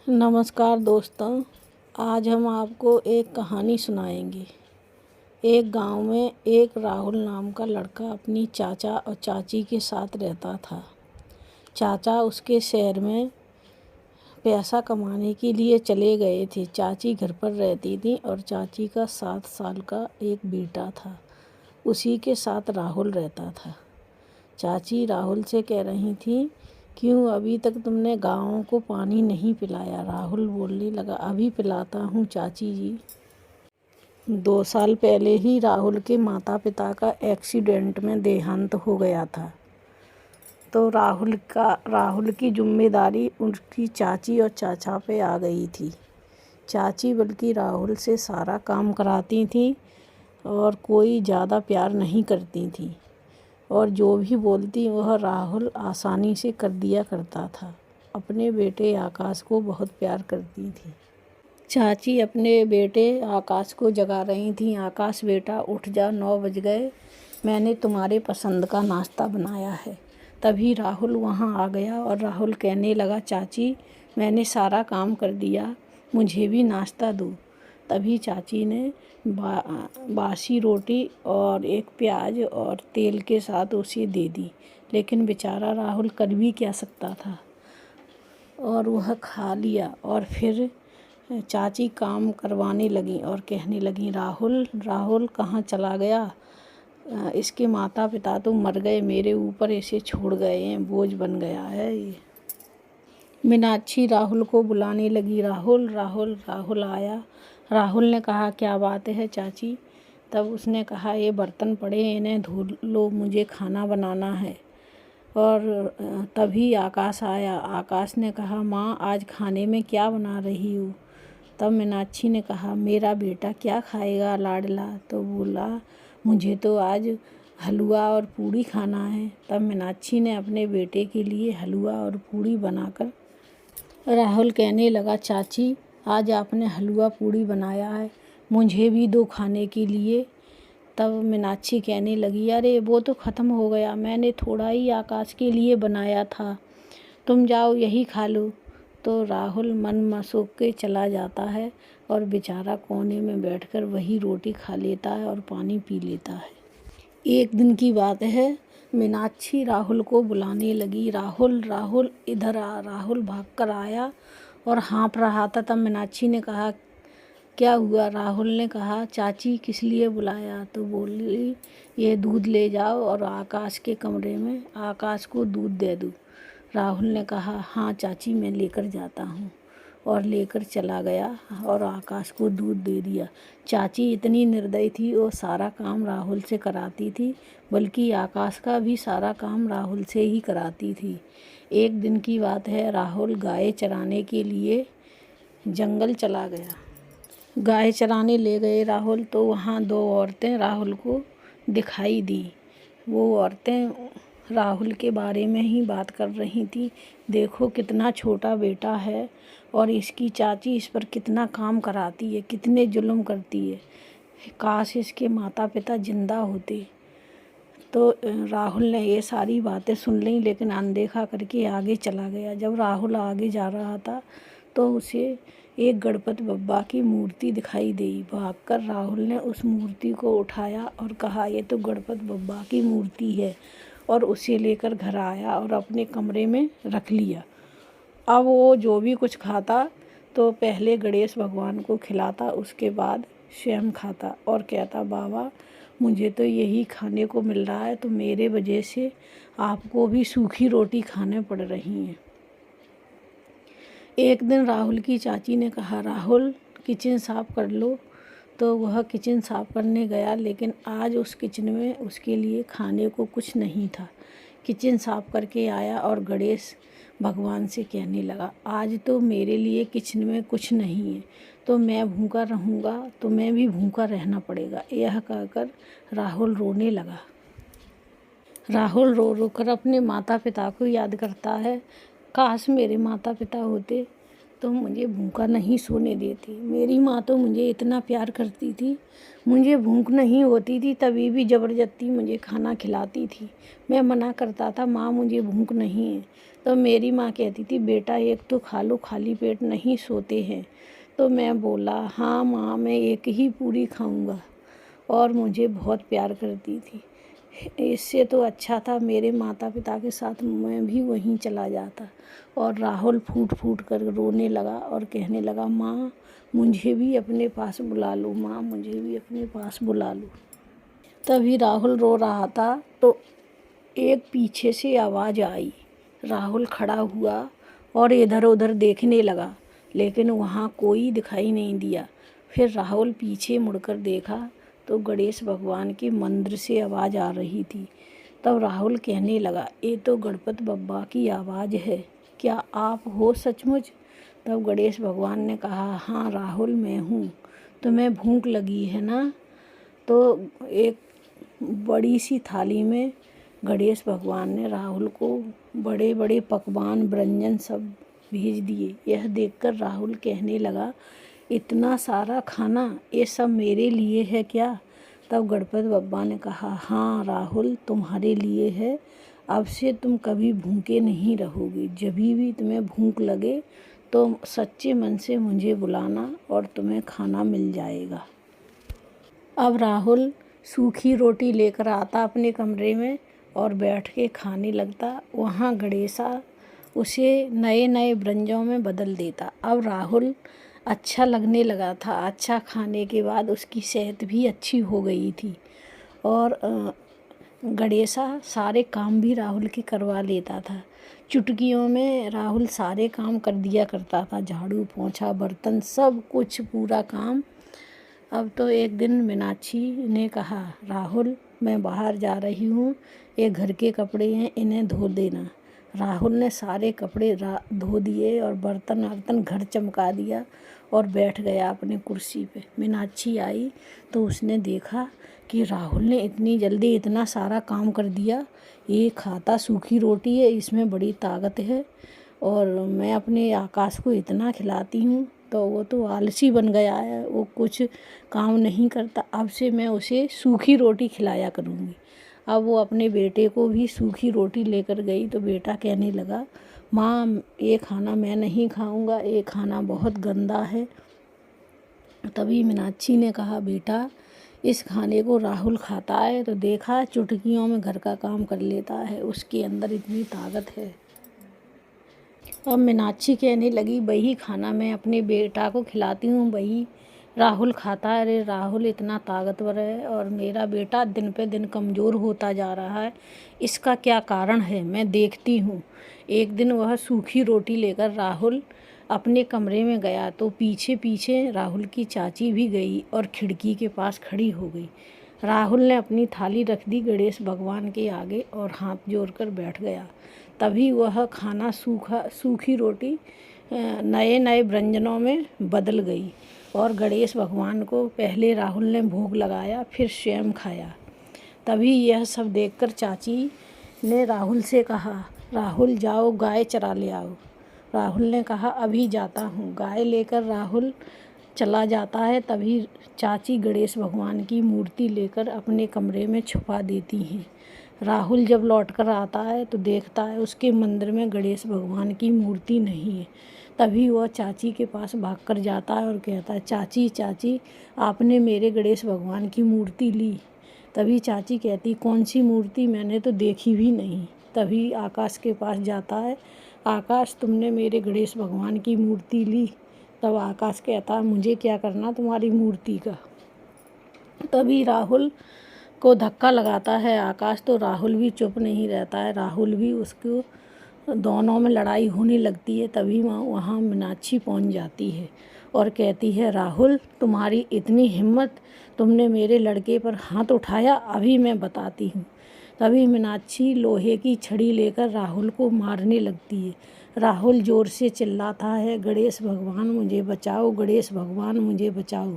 नमस्कार दोस्तों, आज हम आपको एक कहानी सुनाएंगे। एक गांव में एक राहुल नाम का लड़का अपनी चाचा और चाची के साथ रहता था। चाचा उसके शहर में पैसा कमाने के लिए चले गए थे। चाची घर पर रहती थी और चाची का 7 साल का एक बेटा था। उसी के साथ राहुल रहता था। चाची राहुल से कह रही थी, क्यों अभी तक तुमने गायों को पानी नहीं पिलाया? राहुल बोलने लगा, अभी पिलाता हूँ चाची जी। 2 साल पहले ही राहुल के माता पिता का एक्सीडेंट में देहांत हो गया था। तो राहुल की जिम्मेदारी उनकी चाची और चाचा पे आ गई थी। चाची बल्कि राहुल से सारा काम कराती थी और कोई ज़्यादा प्यार नहीं करती थी, और जो भी बोलती वह राहुल आसानी से कर दिया करता था। अपने बेटे आकाश को बहुत प्यार करती थी। चाची अपने बेटे आकाश को जगा रही थी। आकाश बेटा उठ जा, 9 बज गए, मैंने तुम्हारे पसंद का नाश्ता बनाया है। तभी राहुल वहाँ आ गया और राहुल कहने लगा, चाची मैंने सारा काम कर दिया, मुझे भी नाश्ता दो। तभी चाची ने बासी रोटी और एक प्याज और तेल के साथ उसे दे दी। लेकिन बेचारा राहुल कर भी क्या सकता था, और वह खा लिया। और फिर चाची काम करवाने लगी और कहने लगी, राहुल कहाँ चला गया? इसके माता पिता तो मर गए, मेरे ऊपर इसे छोड़ गए हैं, बोझ बन गया है ये। मीनाक्षी राहुल को बुलाने लगी, राहुल आया। राहुल ने कहा, क्या बात है चाची? तब उसने कहा, ये बर्तन पड़े, इन्हें धो लो, मुझे खाना बनाना है। और तभी आकाश आया। आकाश ने कहा, माँ आज खाने में क्या बना रही हो? तब मीनाक्षी ने कहा, मेरा बेटा क्या खाएगा लाडला? तो बोला, मुझे तो आज हलवा और पूड़ी खाना है। तब मीनाक्षी ने अपने बेटे के लिए हलवा और पूड़ी बनाकर राहुल कहने लगा, चाची आज आपने हलवा पूड़ी बनाया है, मुझे भी दो खाने के लिए। तब मीनाक्षी कहने लगी, अरे वो तो ख़त्म हो गया, मैंने थोड़ा ही आकाश के लिए बनाया था, तुम जाओ यही खा लो। तो राहुल मन मसोक के चला जाता है और बेचारा कोने में बैठकर वही रोटी खा लेता है और पानी पी लेता है। एक दिन की बात है, मीनाक्षी राहुल को बुलाने लगी, राहुल इधर आ। राहुल भागकर आया और हाँफ रहा था। तब मीनाक्षी ने कहा, क्या हुआ? राहुल ने कहा, चाची किस लिए बुलाया? तो बोली, ये दूध ले जाओ और आकाश के कमरे में आकाश को दूध दे दो। राहुल ने कहा, हाँ चाची मैं लेकर जाता हूँ, और लेकर चला गया और आकाश को दूध दे दिया। चाची इतनी निर्दयी थी, वो सारा काम राहुल से कराती थी, बल्कि आकाश का भी सारा काम राहुल से ही कराती थी। एक दिन की बात है, राहुल गाय चराने के लिए जंगल चला गया। गाय चराने ले गए राहुल, तो वहाँ 2 औरतें राहुल को दिखाई दी। वो औरतें राहुल के बारे में ही बात कर रही थी। देखो कितना छोटा बेटा है और इसकी चाची इस पर कितना काम कराती है, कितने जुल्म करती है, काश इसके माता पिता जिंदा होते। तो राहुल ने ये सारी बातें सुन ली, लेकिन अनदेखा करके आगे चला गया। जब राहुल आगे जा रहा था तो उसे एक गणपति बप्पा की मूर्ति दिखाई दी। भागकर राहुल ने उस मूर्ति को उठाया और कहा, ये तो गणपति बप्पा की मूर्ति है, और उसे लेकर घर आया और अपने कमरे में रख लिया। अब वो जो भी कुछ खाता तो पहले गणेश भगवान को खिलाता, उसके बाद स्वयं खाता और कहता, बाबा मुझे तो यही खाने को मिल रहा है, तो मेरे वजह से आपको भी सूखी रोटी खाने पड़ रही है। एक दिन राहुल की चाची ने कहा, राहुल किचन साफ़ कर लो। तो वह किचन साफ़ करने गया, लेकिन आज उस किचन में उसके लिए खाने को कुछ नहीं था। किचन साफ़ करके आया और गणेश भगवान से कहने लगा, आज तो मेरे लिए किचन में कुछ नहीं है, तो मैं भूखा रहूँगा, तो मैं भी भूखा रहना पड़ेगा। यह कहकर राहुल रोने लगा। राहुल रो रो कर अपने माता पिता को याद करता है, काश मेरे माता पिता होते तो मुझे भूखा नहीं सोने देती। मेरी माँ तो मुझे इतना प्यार करती थी, मुझे भूख नहीं होती थी तभी भी ज़बरदस्ती मुझे खाना खिलाती थी। मैं मना करता था, माँ मुझे भूख नहीं है, तो मेरी माँ कहती थी, बेटा एक तो खा लो, खाली पेट नहीं सोते हैं। तो मैं बोला, हाँ माँ, मैं एक ही पूरी खाऊंगा। और मुझे बहुत प्यार करती थी। इससे तो अच्छा था मेरे माता पिता के साथ मैं भी वहीं चला जाता। और राहुल फूट फूट कर रोने लगा और कहने लगा, माँ मुझे भी अपने पास बुला लो, माँ मुझे भी अपने पास बुला लो। तभी राहुल रो रहा था तो एक पीछे से आवाज़ आई। राहुल खड़ा हुआ और इधर उधर देखने लगा, लेकिन वहाँ कोई दिखाई नहीं दिया। फिर राहुल पीछे मुड़कर देखा तो गणेश भगवान के मंदिर से आवाज़ आ रही थी। तब राहुल कहने लगा, ये तो गणपति बप्पा की आवाज़ है, क्या आप हो सचमुच? तब गणेश भगवान ने कहा, हाँ राहुल, मैं हूँ। तुम्हें भूख लगी है ना? तो एक बड़ी सी थाली में गणेश भगवान ने राहुल को बड़े बड़े पकवान व्यंजन सब भेज दिए। यह देखकर राहुल कहने लगा, इतना सारा खाना, ये सब मेरे लिए है क्या? तब गणपति बप्पा ने कहा, हाँ राहुल, तुम्हारे लिए है। अब से तुम कभी भूखे नहीं रहोगे। जब भी तुम्हें भूख लगे तो सच्चे मन से मुझे बुलाना और तुम्हें खाना मिल जाएगा। अब राहुल सूखी रोटी लेकर आता अपने कमरे में और बैठ के खाने लगता। वहाँ गणेशा उसे नए नए व्यंजनों में बदल देता। अब राहुल अच्छा लगने लगा था। अच्छा खाने के बाद उसकी सेहत भी अच्छी हो गई थी। और गणेशा सारे काम भी राहुल के करवा लेता था। चुटकियों में राहुल सारे काम कर दिया करता था, झाड़ू पोंछा बर्तन सब कुछ पूरा काम। अब तो एक दिन मीनाक्षी ने कहा, राहुल मैं बाहर जा रही हूँ, ये घर के कपड़े हैं, इन्हें धो देना। राहुल ने सारे कपड़े धो दिए और बर्तन वर्तन घर चमका दिया और बैठ गया अपनी कुर्सी पे। मीनाक्षी आई तो उसने देखा कि राहुल ने इतनी जल्दी इतना सारा काम कर दिया। ये खाता सूखी रोटी है, इसमें बड़ी ताकत है, और मैं अपने आकाश को इतना खिलाती हूँ तो वो तो आलसी बन गया है, वो कुछ काम नहीं करता। अब से मैं उसे सूखी रोटी खिलाया करूँगी। अब वो अपने बेटे को भी सूखी रोटी लेकर गई तो बेटा कहने लगा, माँ ये खाना मैं नहीं खाऊंगा, ये खाना बहुत गंदा है। तभी मीनाक्षी ने कहा, बेटा इस खाने को राहुल खाता है तो देखा चुटकियों में घर का काम कर लेता है, उसके अंदर इतनी ताकत है। अब मीनाक्षी कहने लगी, वही खाना मैं अपने बेटा को खिलाती हूँ, वही राहुल खाता है। अरे राहुल इतना ताकतवर है और मेरा बेटा दिन पे दिन कमज़ोर होता जा रहा है, इसका क्या कारण है, मैं देखती हूँ। एक दिन वह सूखी रोटी लेकर राहुल अपने कमरे में गया तो पीछे पीछे राहुल की चाची भी गई और खिड़की के पास खड़ी हो गई। राहुल ने अपनी थाली रख दी गणेश भगवान के आगे और हाथ जोड़कर बैठ गया। तभी वह खाना सूखी रोटी नए नए व्यंजनों में बदल गई और गणेश भगवान को पहले राहुल ने भोग लगाया, फिर स्वयं खाया। तभी यह सब देखकर चाची ने राहुल से कहा, राहुल जाओ गाय चरा ले आओ। राहुल ने कहा, अभी जाता हूँ। गाय लेकर राहुल चला जाता है। तभी चाची गणेश भगवान की मूर्ति लेकर अपने कमरे में छुपा देती हैं। राहुल जब लौटकर आता है तो देखता है उसके मंदिर में गणेश भगवान की मूर्ति नहीं है। तभी वह चाची के पास भागकर जाता है और कहता है, चाची चाची आपने मेरे गणेश भगवान की मूर्ति ली। तभी चाची कहती, कौन सी मूर्ति, मैंने तो देखी भी नहीं। तभी आकाश के पास जाता है, आकाश तुमने मेरे गणेश भगवान की मूर्ति ली। तब आकाश कहता है, मुझे क्या करना तुम्हारी मूर्ति का। तभी राहुल को धक्का लगाता है आकाश, तो राहुल भी चुप नहीं रहता है, राहुल भी उसको दोनों में लड़ाई होने लगती है। तभी वहाँ मीनाक्षी पहुँच जाती है और कहती है, राहुल तुम्हारी इतनी हिम्मत, तुमने मेरे लड़के पर हाथ उठाया, अभी मैं बताती हूँ। तभी मीनाक्षी लोहे की छड़ी लेकर राहुल को मारने लगती है। राहुल ज़ोर से चिल्लाता है, गणेश भगवान मुझे बचाओ, गणेश भगवान मुझे बचाओ।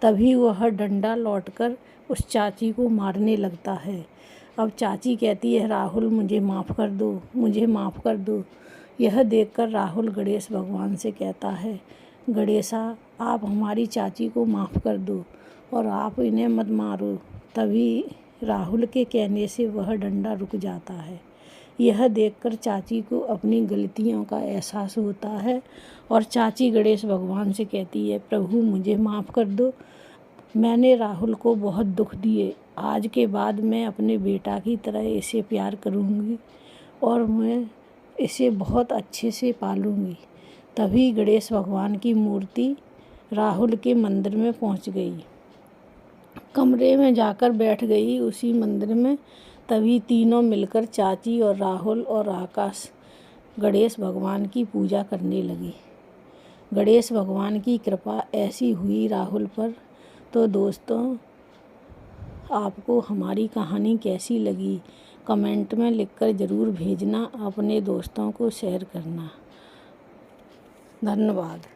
तभी वह डंडा लौटकर उस चाची को मारने लगता है। अब चाची कहती है, राहुल मुझे माफ़ कर दो, मुझे माफ़ कर दो। यह देखकर राहुल गणेश भगवान से कहता है, गणेशा आप हमारी चाची को माफ़ कर दो और आप इन्हें मत मारो। तभी राहुल के कहने से वह डंडा रुक जाता है। यह देखकर चाची को अपनी गलतियों का एहसास होता है और चाची गणेश भगवान से कहती है, प्रभु मुझे माफ़ कर दो, मैंने राहुल को बहुत दुख दिए। आज के बाद मैं अपने बेटा की तरह इसे प्यार करूँगी और मैं इसे बहुत अच्छे से पालूँगी। तभी गणेश भगवान की मूर्ति राहुल के मंदिर में पहुँच गई। कमरे में जाकर बैठ गई उसी मंदिर में। तभी तीनों मिलकर चाची और राहुल और आकाश गणेश भगवान की पूजा करने लगी। गणेश भगवान की कृपा ऐसी हुई राहुल पर। तो दोस्तों, आपको हमारी कहानी कैसी लगी कमेंट में लिखकर ज़रूर भेजना, अपने दोस्तों को शेयर करना। धन्यवाद।